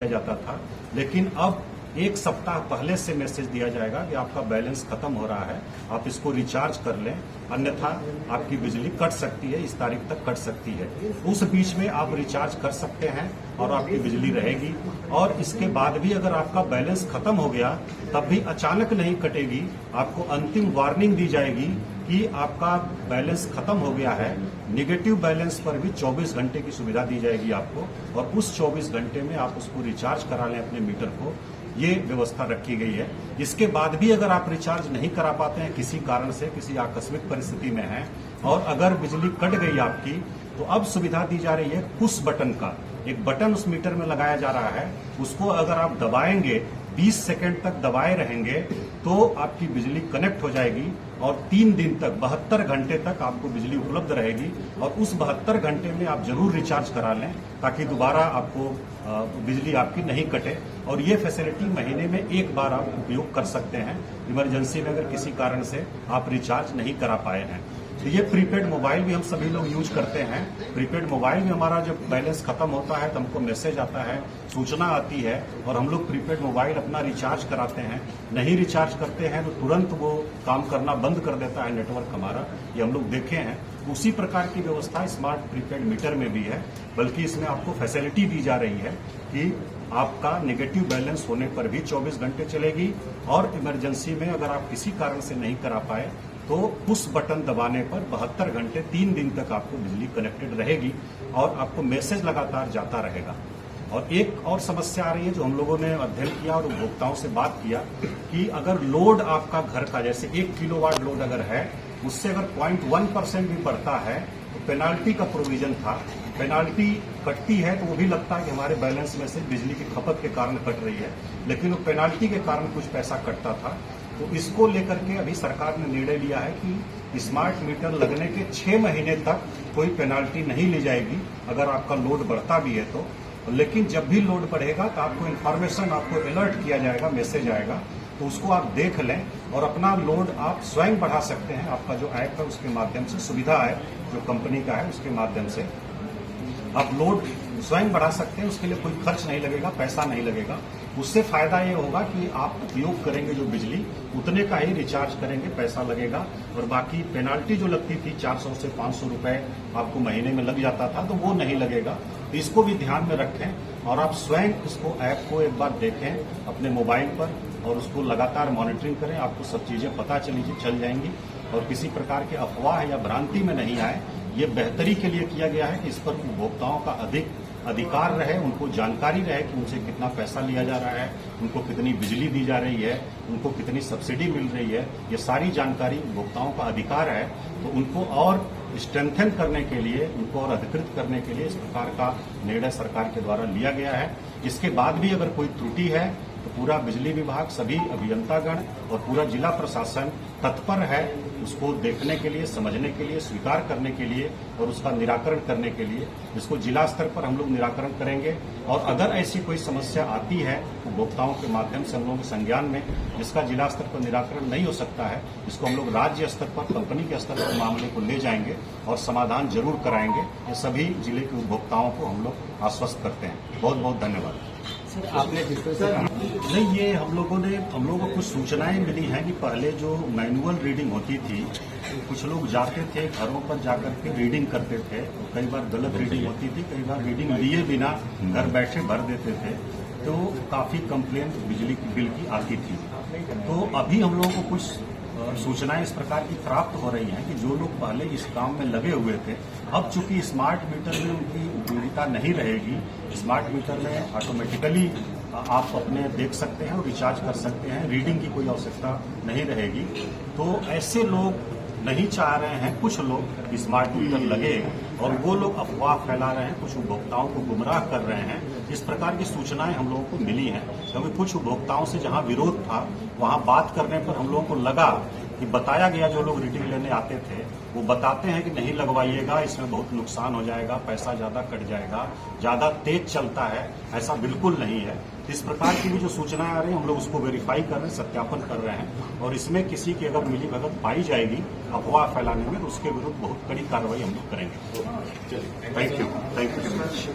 जाता था, लेकिन अब एक सप्ताह पहले से मैसेज दिया जाएगा कि आपका बैलेंस खत्म हो रहा है, आप इसको रिचार्ज कर लें, अन्यथा आपकी बिजली कट सकती है, इस तारीख तक कट सकती है। उस बीच में आप रिचार्ज कर सकते हैं और आपकी बिजली रहेगी। और इसके बाद भी अगर आपका बैलेंस खत्म हो गया तब भी अचानक नहीं कटेगी, आपको अंतिम वार्निंग दी जाएगी कि आपका बैलेंस खत्म हो गया है। नेगेटिव बैलेंस पर भी 24 घंटे की सुविधा दी जाएगी आपको, और उस 24 घंटे में आप उसको रिचार्ज करा लें अपने मीटर को, ये व्यवस्था रखी गई है। इसके बाद भी अगर आप रिचार्ज नहीं करा पाते हैं, किसी कारण से, किसी आकस्मिक परिस्थिति में हैं, और अगर बिजली कट गई आपकी, तो अब सुविधा दी जा रही है पुश बटन का। एक बटन उस मीटर में लगाया जा रहा है, उसको अगर आप दबाएंगे, 20 सेकंड तक दबाए रहेंगे, तो आपकी बिजली कनेक्ट हो जाएगी और 3 दिन तक, 72 घंटे तक आपको बिजली उपलब्ध रहेगी। और उस 72 घंटे में आप जरूर रिचार्ज करा लें ताकि दोबारा आपको बिजली आपकी नहीं कटे। और ये फैसिलिटी महीने में एक बार आप उपयोग कर सकते हैं, इमरजेंसी में अगर किसी कारण से आप रिचार्ज नहीं करा पाए हैं। तो ये प्रीपेड मोबाइल भी हम सभी लोग यूज करते हैं। प्रीपेड मोबाइल में हमारा जब बैलेंस खत्म होता है तो हमको मैसेज आता है, सूचना आती है, और हम लोग प्रीपेड मोबाइल अपना रिचार्ज कराते हैं। नहीं रिचार्ज करते हैं तो तुरंत वो काम करना बंद कर देता है नेटवर्क हमारा, ये हम लोग देखे हैं। उसी प्रकार की व्यवस्था स्मार्ट प्रीपेड मीटर में भी है, बल्कि इसमें आपको फैसिलिटी दी जा रही है कि आपका नेगेटिव बैलेंस होने पर भी 24 घंटे चलेगी, और इमरजेंसी में अगर आप किसी कारण से नहीं करा पाए तो पुश बटन दबाने पर 72 घंटे 3 दिन तक आपको बिजली कनेक्टेड रहेगी और आपको मैसेज लगातार जाता रहेगा। और एक और समस्या आ रही है जो हम लोगों ने अध्ययन किया और उपभोक्ताओं से बात किया कि अगर लोड आपका घर का, जैसे 1 किलोवाट लोड अगर है, उससे अगर 0.1% भी बढ़ता है तो पेनाल्टी का प्रोविजन था। पेनाल्टी कटती है तो वो भी लगता है कि हमारे बैलेंस में से बिजली की खपत के कारण कट रही है, लेकिन वो पेनाल्टी के कारण कुछ पैसा कटता था। तो इसको लेकर के अभी सरकार ने निर्णय लिया है कि स्मार्ट मीटर लगने के 6 महीने तक कोई पेनाल्टी नहीं ली जाएगी अगर आपका लोड बढ़ता भी है तो। लेकिन जब भी लोड बढ़ेगा तो आपको इन्फॉर्मेशन, आपको अलर्ट किया जाएगा, मैसेज आएगा, तो उसको आप देख लें और अपना लोड आप स्वयं बढ़ा सकते हैं। आपका जो ऐप है उसके माध्यम से, सुविधा है जो कंपनी का है उसके माध्यम से आप लोड स्वयं बढ़ा सकते हैं। उसके लिए कोई खर्च नहीं लगेगा, पैसा नहीं लगेगा। उससे फायदा ये होगा कि आप उपयोग करेंगे जो बिजली, उतने का ही रिचार्ज करेंगे, पैसा लगेगा। और बाकी पेनाल्टी जो लगती थी 400 से 500 रुपए आपको महीने में लग जाता था, तो वो नहीं लगेगा। तो इसको भी ध्यान में रखें और आप स्वयं इसको, ऐप को एक बार देखें अपने मोबाइल पर और उसको लगातार मॉनिटरिंग करें। आपको सब चीजें पता चल जाएंगी और किसी प्रकार के अफवाह या भ्रांति में नहीं आए। ये बेहतरी के लिए किया गया है कि इस पर उपभोक्ताओं का अधिक अधिकार रहे, उनको जानकारी रहे कि उनसे कितना पैसा लिया जा रहा है, उनको कितनी बिजली दी जा रही है, उनको कितनी सब्सिडी मिल रही है। ये सारी जानकारी उपभोक्ताओं का अधिकार है। तो उनको और स्ट्रेंथन करने के लिए, उनको और अधिकृत करने के लिए इस प्रकार का निर्णय सरकार के द्वारा लिया गया है। इसके बाद भी अगर कोई त्रुटि है तो पूरा बिजली विभाग, सभी अभियंतागण और पूरा जिला प्रशासन तत्पर है उसको देखने के लिए, समझने के लिए, स्वीकार करने के लिए और उसका निराकरण करने के लिए। इसको जिला स्तर पर हम लोग निराकरण करेंगे। और अगर ऐसी कोई समस्या आती है उपभोक्ताओं के माध्यम से हम लोगों के संज्ञान में, जिसका जिला स्तर पर निराकरण नहीं हो सकता है, इसको हम लोग राज्य स्तर पर, कंपनी के स्तर पर मामले को ले जाएंगे और समाधान जरूर कराएंगे। ये सभी जिले के उपभोक्ताओं को हम लोग आश्वस्त करते हैं। बहुत बहुत धन्यवाद। सर, आपने नहीं, ये हम लोगों को कुछ सूचनाएं मिली हैं कि पहले जो मैनुअल रीडिंग होती थी, कुछ लोग जाते थे घरों पर जाकर के रीडिंग करते थे, तो कई बार गलत रीडिंग होती थी, कई बार रीडिंग लिए बिना घर बैठे भर देते थे, तो काफी कंप्लेंट बिजली की बिल की आती थी। तो अभी हम लोगों को कुछ सूचनाएं इस प्रकार की प्राप्त हो रही हैं कि जो लोग पहले इस काम में लगे हुए थे, अब चूंकि स्मार्ट मीटर में उनकी उपयोगिता नहीं रहेगी, स्मार्ट मीटर में ऑटोमेटिकली आप अपने देख सकते हैं और रिचार्ज कर सकते हैं, रीडिंग की कोई आवश्यकता नहीं रहेगी। तो ऐसे लोग नहीं चाह रहे हैं, कुछ लोग स्मार्ट मीटर लगे और वो लोग अफवाह फैला रहे हैं, कुछ उपभोक्ताओं को गुमराह कर रहे हैं। इस प्रकार की सूचनाएं हम लोगों को मिली हैं, क्योंकि कुछ उपभोक्ताओं से जहां विरोध था वहां बात करने पर हम लोगों को लगा कि बताया गया, जो लोग रीडिंग लेने आते थे वो बताते हैं कि नहीं लगवाइएगा, इसमें बहुत नुकसान हो जाएगा, पैसा ज्यादा कट जाएगा, ज्यादा तेज चलता है। ऐसा बिल्कुल नहीं है। इस प्रकार की भी जो सूचनाएं आ रही हैं हम लोग उसको वेरीफाई कर रहे हैं, सत्यापन कर रहे हैं, और इसमें किसी की अगर मिलीभगत पाई जाएगी अफवाह फैलाने में तो उसके विरुद्ध बहुत कड़ी कार्रवाई हम लोग करेंगे। Thank you.